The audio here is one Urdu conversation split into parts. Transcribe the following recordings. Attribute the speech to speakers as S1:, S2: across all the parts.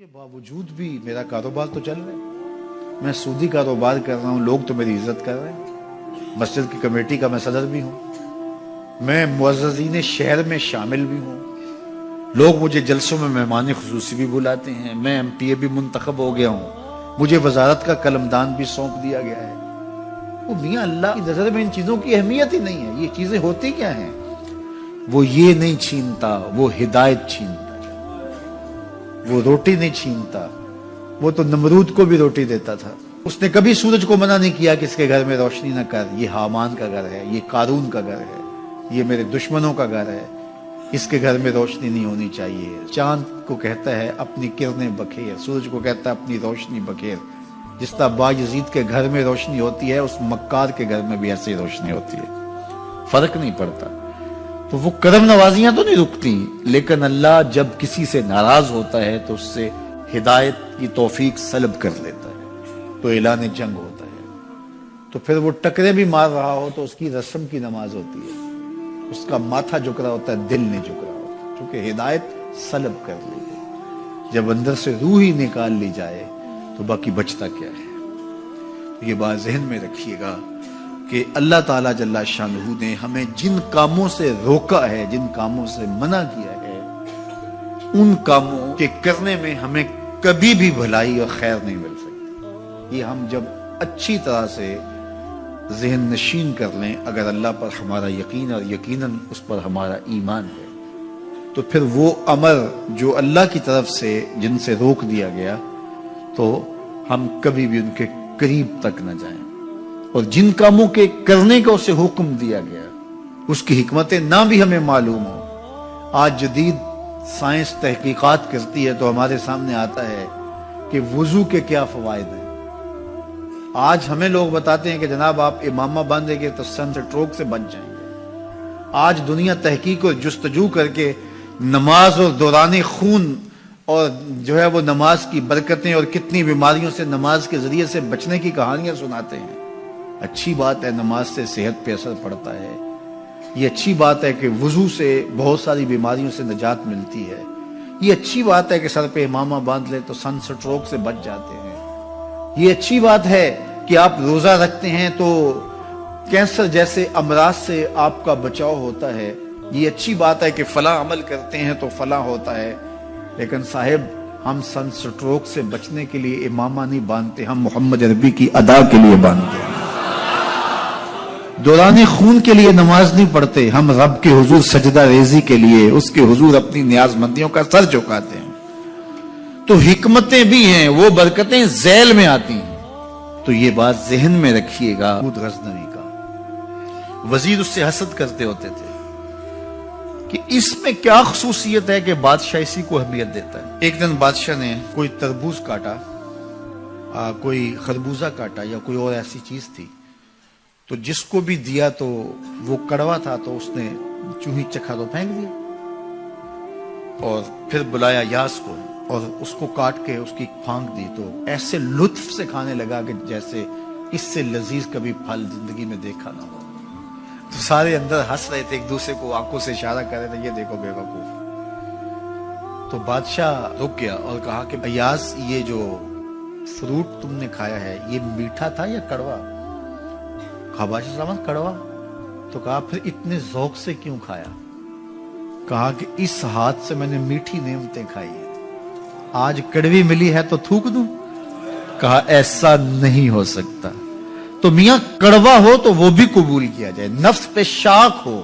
S1: کے باوجود بھی میرا کاروبار تو چل رہا ہے، میں سودی کاروبار کر رہا ہوں، لوگ تو میری عزت کر رہے ہیں، مسجد کی کمیٹی کا میں صدر بھی ہوں، میں معززین شہر میں شامل بھی ہوں، لوگ مجھے جلسوں میں مہمان خصوصی بھی بلاتے ہیں، میں MPA بھی منتخب ہو گیا ہوں، مجھے وزارت کا قلمدان بھی سونپ دیا گیا ہے۔ وہ میاں اللہ کی نظر میں ان چیزوں کی اہمیت ہی نہیں ہے، یہ چیزیں ہوتی کیا ہیں؟ وہ یہ نہیں چھینتا، وہ ہدایت چھینتا، وہ روٹی نہیں چھینتا، وہ تو نمرود کو بھی روٹی دیتا تھا۔ اس نے کبھی سورج کو منع نہیں کیا کہ اس کے گھر میں روشنی نہ کر، یہ حامان کا گھر ہے، یہ قارون کا گھر ہے، یہ میرے دشمنوں کا گھر ہے، اس کے گھر میں روشنی نہیں ہونی چاہیے۔ چاند کو کہتا ہے اپنی کرنیں بکھیر، سورج کو کہتا ہے اپنی روشنی بکھیر۔ جس طرح باجزید کے گھر میں روشنی ہوتی ہے، اس مکار کے گھر میں بھی ایسی روشنی ہوتی ہے، فرق نہیں پڑتا۔ تو وہ کرم نوازیاں تو نہیں رکتی، لیکن اللہ جب کسی سے ناراض ہوتا ہے تو اس سے ہدایت کی توفیق سلب کر لیتا ہے، تو اعلان جنگ ہوتا ہے۔ تو پھر وہ ٹکرے بھی مار رہا ہو تو اس کی رسم کی نماز ہوتی ہے، اس کا ماتھا جھک رہا ہوتا ہے، دل نہیں جھک رہا ہوتا، چونکہ ہدایت سلب کر لی گئی۔ جب اندر سے روح ہی نکال لی جائے تو باقی بچتا کیا ہے؟ یہ بات ذہن میں رکھیے گا کہ اللہ تعالیٰ جل شانہ نے ہمیں جن کاموں سے روکا ہے، جن کاموں سے منع کیا ہے، ان کاموں کے کرنے میں ہمیں کبھی بھی بھلائی اور خیر نہیں مل سکتی۔ یہ ہم جب اچھی طرح سے ذہن نشین کر لیں، اگر اللہ پر ہمارا یقین اور یقیناً اس پر ہمارا ایمان ہے، تو پھر وہ امر جو اللہ کی طرف سے جن سے روک دیا گیا تو ہم کبھی بھی ان کے قریب تک نہ جائیں، اور جن کاموں کے کرنے کا اسے حکم دیا گیا اس کی حکمتیں نہ بھی ہمیں معلوم ہو۔ آج جدید سائنس تحقیقات کرتی ہے تو ہمارے سامنے آتا ہے کہ وضو کے کیا فوائد ہیں۔ آج ہمیں لوگ بتاتے ہیں کہ جناب آپ امامہ باندھیں گے تو سن سٹروک سے بچ جائیں گے۔ آج دنیا تحقیق اور جستجو کر کے نماز اور دوران خون اور جو ہے وہ نماز کی برکتیں اور کتنی بیماریوں سے نماز کے ذریعے سے بچنے کی کہانیاں سناتے ہیں۔ اچھی بات ہے، نماز سے صحت پہ اثر پڑتا ہے، یہ اچھی بات ہے کہ وضو سے بہت ساری بیماریوں سے نجات ملتی ہے، یہ اچھی بات ہے کہ سر پہ امامہ باندھ لے تو سن سٹروک سے بچ جاتے ہیں، یہ اچھی بات ہے کہ آپ روزہ رکھتے ہیں تو کینسر جیسے امراض سے آپ کا بچاؤ ہوتا ہے، یہ اچھی بات ہے کہ فلاں عمل کرتے ہیں تو فلاں ہوتا ہے۔ لیکن صاحب ہم سن سٹروک سے بچنے کے لیے امامہ نہیں باندھتے، ہم محمد عربی کی ادا کے لیے باندھتے ہیں۔ دوران خون کے لیے نماز نہیں پڑھتے، ہم رب کے حضور سجدہ ریزی کے لیے اس کے حضور اپنی نیاز مندیوں کا سر جھکاتے ہیں۔ تو حکمتیں بھی ہیں، وہ برکتیں ذیل میں آتی ہیں۔ تو یہ بات ذہن میں رکھیے گا۔ غزنوی کا وزیر اس سے حسد کرتے ہوتے تھے کہ اس میں کیا خصوصیت ہے کہ بادشاہ اسی کو اہمیت دیتا ہے۔ ایک دن بادشاہ نے کوئی تربوز کاٹا، کوئی خربوزہ کاٹا یا کوئی اور ایسی چیز تھی، تو جس کو بھی دیا تو وہ کڑوا تھا، تو اس نے چوہی چکھا تو پھینک دیا، اور پھر بلایا یاس کو اور اس کو کاٹ کے اس کی پھانک دی، تو ایسے لطف سے کھانے لگا کہ جیسے اس سے لذیذ کبھی پھل زندگی میں دیکھا نہ ہو۔ تو سارے اندر ہنس رہے تھے، ایک دوسرے کو آنکھوں سے اشارہ کر رہے تھے، یہ دیکھو بے وقوف۔ تو بادشاہ رک گیا اور کہا کہ ایاز، یہ جو فروٹ تم نے کھایا ہے یہ میٹھا تھا یا کڑوا؟ کہا بادشاہ صاحب کڑوا۔ تو کہا پھر اتنے ذوق سے کیوں کھایا؟ کہا کہ اس ہاتھ سے میں نے میٹھی نعمتیں کھائی ہیں، آج کڑوی ملی ہے تو تھوک دوں؟ کہا ایسا نہیں ہو سکتا۔ تو میاں کڑوا ہو تو وہ بھی قبول کیا جائے، نفس پہ شاک ہو۔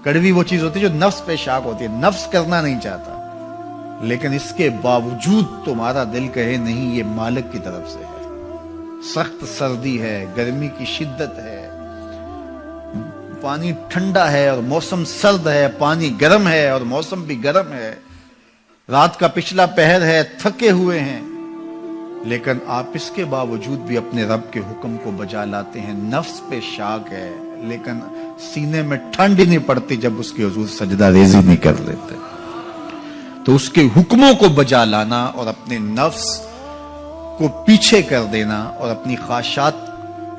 S1: کڑوی وہ چیز ہوتی ہے جو نفس پہ شاک ہوتی ہے، نفس کرنا نہیں چاہتا، لیکن اس کے باوجود تمہارا دل کہے نہیں، یہ مالک کی طرف سے ہے۔ سخت سردی ہے، گرمی کی شدت ہے، پانی ٹھنڈا ہے اور موسم سرد ہے، پانی گرم ہے اور موسم بھی گرم ہے، رات کا پچھلا پہر ہے، تھکے ہوئے ہیں، لیکن آپ اس کے باوجود بھی اپنے رب کے حکم کو بجا لاتے ہیں۔ نفس پہ شاک ہے لیکن سینے میں ٹھنڈ ہی نہیں پڑتی جب اس کے حضور سجدہ ریزی نہیں کر لیتے۔ تو اس کے حکموں کو بجا لانا اور اپنے نفس کو پیچھے کر دینا اور اپنی خواہشات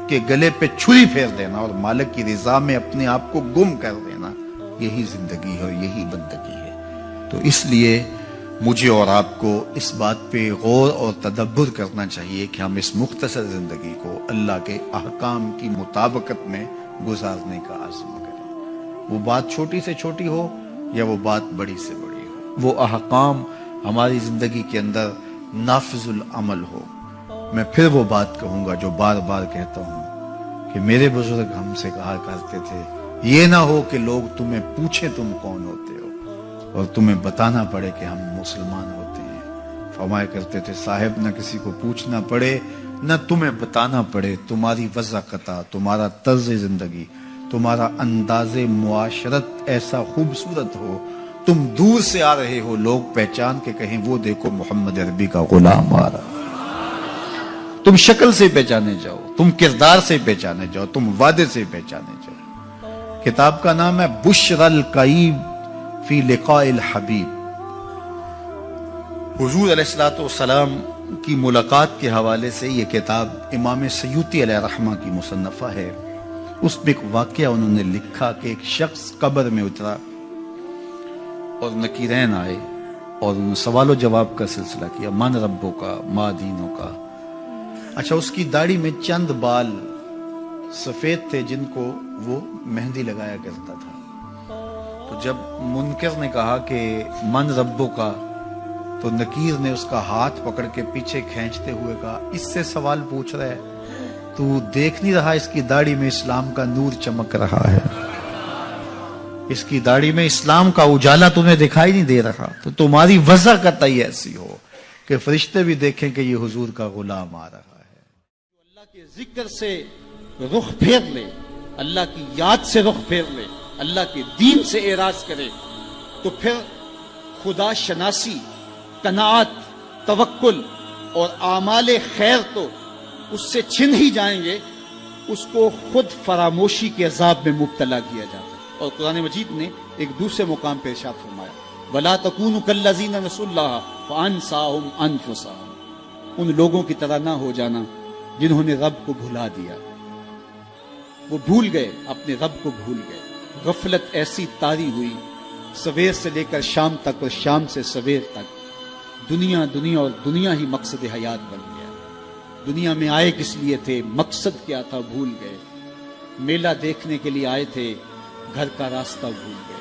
S1: کے گلے پہ چھری پھیر دینا اور مالک کی رضا میں اپنے آپ کو گم کر دینا، یہی زندگی ہے اور یہی بندگی ہے۔ تو اس لیے مجھے اور آپ کو اس بات پہ غور اور تدبر کرنا چاہیے کہ ہم اس مختصر زندگی کو اللہ کے احکام کی مطابقت میں گزارنے کا عزم کریں، وہ بات چھوٹی سے چھوٹی ہو یا وہ بات بڑی سے بڑی ہو، وہ احکام ہماری زندگی کے اندر نافذ العمل ہو۔ میں پھر وہ بات کہوں گا جو بار بار کہتا ہوں کہ میرے بزرگ ہم سے کہا کرتے تھے، یہ نہ ہو کہ لوگ تمہیں پوچھیں تم کون ہوتے ہو اور تمہیں بتانا پڑے کہ ہم مسلمان ہوتے ہیں۔ فرمایا کرتے تھے صاحب نہ کسی کو پوچھنا پڑے نہ تمہیں بتانا پڑے، تمہاری وضاحت، تمہارا طرز زندگی، تمہارا انداز معاشرت ایسا خوبصورت ہو، تم دور سے آ رہے ہو لوگ پہچان کے کہیں وہ دیکھو محمد عربی کا غلام آ رہا، تم شکل سے پہچانے جاؤ، تم کردار سے پہچانے جاؤ، تم وعدے سے پہچانے جاؤ۔ کتاب کا نام ہے بشر القیب فی لقاء الحبیب۔ حضور علیہ السلام کی ملاقات کے حوالے سے یہ کتاب امام سیوطی علیہ رحمہ کی مصنفہ ہے۔ اس میں ایک واقعہ انہوں نے لکھا کہ ایک شخص قبر میں اترا اور نکیرین آئے اور انہوں نے سوال و جواب کا سلسلہ کیا، من ربوں کا، ما دینوں کا۔ اچھا، اس کی داڑھی میں چند بال سفید تھے جن کو وہ مہندی لگایا کرتا تھا۔ تو جب منکر نے کہا کہ من ربوں کا، تو نکیر نے اس کا ہاتھ پکڑ کے پیچھے کھینچتے ہوئے کہا اس سے سوال پوچھ رہا ہے، تو دیکھ نہیں رہا اس کی داڑھی میں اسلام کا نور چمک رہا ہے، اس کی داڑھی میں اسلام کا اجالا تمہیں دکھائی نہیں دے رہا؟ تو تمہاری وجہ قطعی ایسی ہو کہ فرشتے بھی دیکھیں کہ یہ حضور کا غلام آ رہا ہے۔
S2: اللہ کے ذکر سے رخ پھیر لے، اللہ کی یاد سے رخ پھیر لے، اللہ کے دین سے اعراض کرے، تو پھر خدا شناسی، قناعت، توکل اور اعمال خیر تو اس سے چھن ہی جائیں گے، اس کو خود فراموشی کے عذاب میں مبتلا کیا جاتا ہے۔ اور قرآن مجید نے ایک دوسرے مقام پہ ارشاد فرمایا، وَلَا تَكُونُوا كَالَّذِينَ نَسُوا اللَّهَ فَأَنسَاهُمْ أَنفُسَهُمْ۔ ان لوگوں کی طرح نہ ہو جانا جنہوں نے رب کو بھلا دیا، وہ بھول گئے، اپنے رب کو بھول گئے۔ غفلت ایسی طاری ہوئی، سویر سے لے کر شام تک اور شام سے سویر تک دنیا اور دنیا ہی مقصد حیات بن گیا۔ دنیا میں آئے کس لیے تھے، مقصد کیا تھا، بھول گئے۔ میلہ دیکھنے کے لیے آئے تھے، گھر کا راستہ بھول گئے۔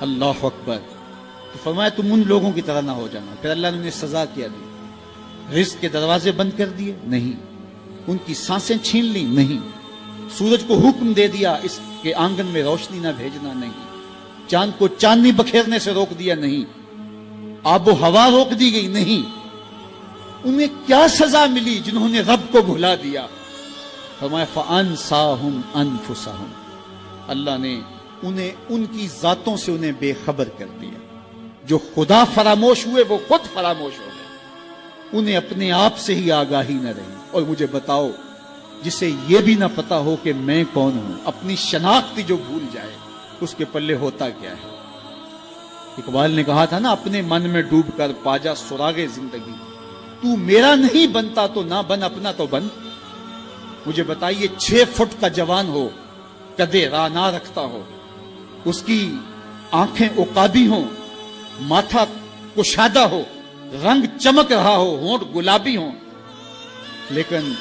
S2: اللہ اکبر۔ تو فرمایا تم ان لوگوں کی طرح نہ ہو جانا۔ پھر اللہ نے انہیں سزا کیا دی، رزق کے دروازے بند کر دیے؟ نہیں۔ ان کی سانسیں چھین لی؟ نہیں۔ سورج کو حکم دے دیا اس کے آنگن میں روشنی نہ بھیجنا؟ نہیں۔ چاند کو چاندنی بکھیرنے سے روک دیا؟ نہیں۔ آب و ہوا روک دی گئی؟ نہیں۔ انہیں کیا سزا ملی جنہوں نے رب کو بھلا دیا؟ فرمایا فَأَنسَاهُمْ أَنفُسَهُمْ۔ اللہ نے انہیں ان کی ذاتوں سے انہیں بے خبر کر دیا۔ جو خدا فراموش ہوئے وہ خود فراموش ہو گئے، انہیں اپنے آپ سے ہی آگاہی نہ رہی۔ اور مجھے بتاؤ، جسے یہ بھی نہ پتا ہو کہ میں کون ہوں، اپنی شناخت جو بھول جائے، اس کے پلے ہوتا کیا ہے؟ اقبال نے کہا تھا نا، اپنے من میں ڈوب کر پاجا سراغے زندگی، تو میرا نہیں بنتا تو نہ بن، اپنا تو بن۔ مجھے بتائیے، 6 فٹ کا جوان ہو، قدے راہ نہ رکھتا ہو، اس کی آنکھیں عقابی ہوں، ماتھا کشادہ ہو، رنگ چمک رہا ہو، ہونٹ گلابی ہوں، لیکن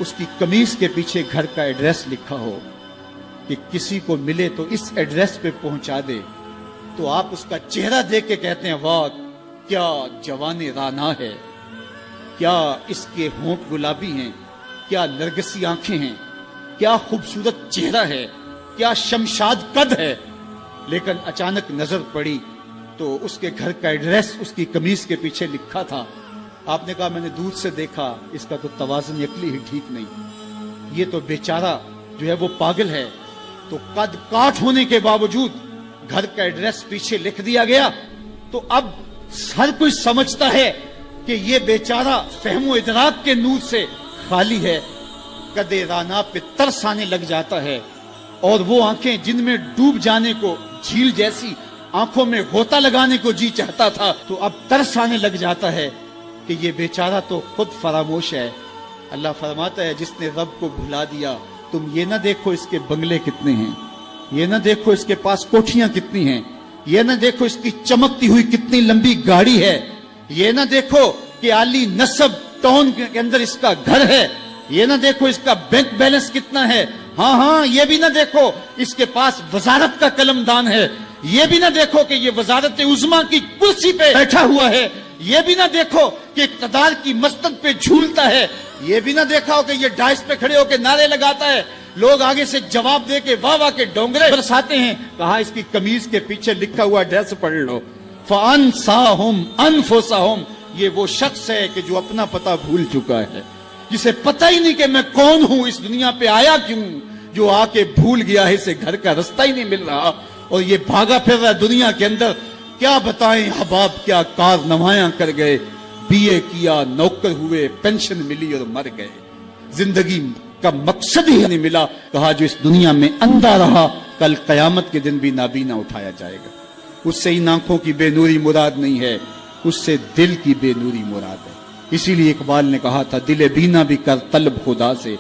S2: اس کی قمیض کے پیچھے گھر کا ایڈریس لکھا ہو کہ کسی کو ملے تو اس ایڈریس پہ پہنچا دے، تو آپ اس کا چہرہ دیکھ کے کہتے ہیں واہ کیا جوان رانا ہے، کیا اس کے ہونٹ گلابی ہیں، کیا نرگسی آنکھیں ہیں، کیا خوبصورت چہرہ ہے، کیا شمشاد قد ہے۔ لیکن اچانک نظر پڑی تو اس کے گھر کا ایڈریس اس کی قمیض کے پیچھے لکھا تھا۔ آپ نے کہا میں نے دور سے دیکھا، اس کا تو توازن عقلی ہی ٹھیک نہیں، یہ تو بیچارہ جو ہے وہ پاگل ہے۔ تو قد کاٹ ہونے کے باوجود گھر کا ایڈریس پیچھے لکھ دیا گیا، تو اب ہر کوئی سمجھتا ہے کہ یہ بیچارہ فہم و ادراک کے نور سے خالی ہے۔ قدے رانا پہ ترس آنے لگ جاتا ہے، اور وہ آنکھیں جن میں ڈوب جانے کو، جھیل جیسی آنکھوں میں غوطہ لگانے کو جی چاہتا تھا، تو اب ترس آنے لگ جاتا ہے کہ یہ بیچارہ تو خود فراموش ہے۔ اللہ فرماتا ہے جس نے رب کو بھلا دیا، تم یہ نہ دیکھو اس کے بنگلے کتنے ہیں، یہ نہ دیکھو اس کے پاس کوٹھیاں کتنی ہیں، یہ نہ دیکھو اس کی چمکتی ہوئی کتنی لمبی گاڑی ہے، یہ نہ دیکھو کہ عالی نسب ٹاؤن کے اندر اس کا گھر ہے، یہ نہ دیکھو اس کا بینک بیلنس کتنا ہے، ہاں یہ بھی نہ دیکھو اس کے پاس وزارت کا قلم دان ہے، یہ بھی نہ دیکھو کہ یہ وزارت عظمیٰ کی کرسی پہ بیٹھا ہوا ہے، یہ بھی نہ دیکھو کہ اقتدار کی مسند پہ جھولتا ہے، یہ بھی نہ دیکھا ہو کہ یہ ڈائس پہ کھڑے ہو کے نعرے لگاتا ہے، لوگ آگے سے جواب دے کے واہ واہ کے ڈونگرے برساتے ہیں۔ کہا اس کی قمیض کے پیچھے لکھا ہوا ایڈریس پڑھ لو، فَأَنْسَاهُمْ أَنفُسَهُمْ، یہ وہ شخص ہے کہ جو اپنا پتہ بھول چکا ہے، جسے پتہ ہی نہیں کہ میں کون ہوں، اس دنیا پہ آیا کیوں، جو آ کے بھول گیا ہے، اسے گھر کا رستہ ہی نہیں مل رہا اور یہ بھاگا پھر رہا ہے دنیا کے اندر۔ کیا بتائیں احباب، کیا کارنامائیاں کر گئے، بی اے کیا، نوکر ہوئے، پینشن ملی اور مر گئے، زندگی کا مقصد ہی نہیں ملا۔ کہا جو اس دنیا میں اندھا رہا کل قیامت کے دن بھی نابینا اٹھایا جائے گا۔ اس سے ان آنکھوں کی بے نوری مراد نہیں ہے، اس سے دل کی بے نوری مراد ہے۔ اسی لیے اقبال نے کہا تھا دل بینا بھی کر طلب خدا سے،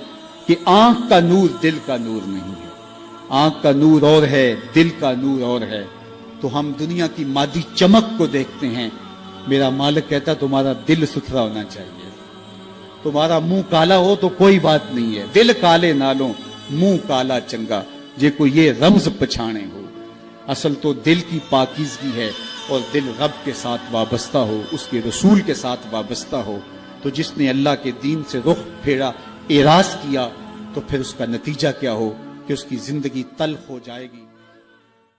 S2: کہ آنکھ کا نور دل کا نور نہیں ہے، آنکھ کا نور اور ہے، دل کا نور اور ہے۔ تو ہم دنیا کی مادی چمک کو دیکھتے ہیں، میرا مالک کہتا تمہارا دل ستھرا ہونا چاہیے، تمہارا منہ کالا ہو تو کوئی بات نہیں ہے، دل کالے نالوں منہ کالا چنگا، جے کو یہ رمز پچھانے ہو۔ اصل تو دل کی پاکیزگی ہے، اور دل رب کے ساتھ وابستہ ہو، اس کے رسول کے ساتھ وابستہ ہو۔ تو جس نے اللہ کے دین سے رخ پھیرا، اعراض کیا، تو پھر اس کا نتیجہ کیا ہو کہ اس کی زندگی تلخ ہو جائے گی۔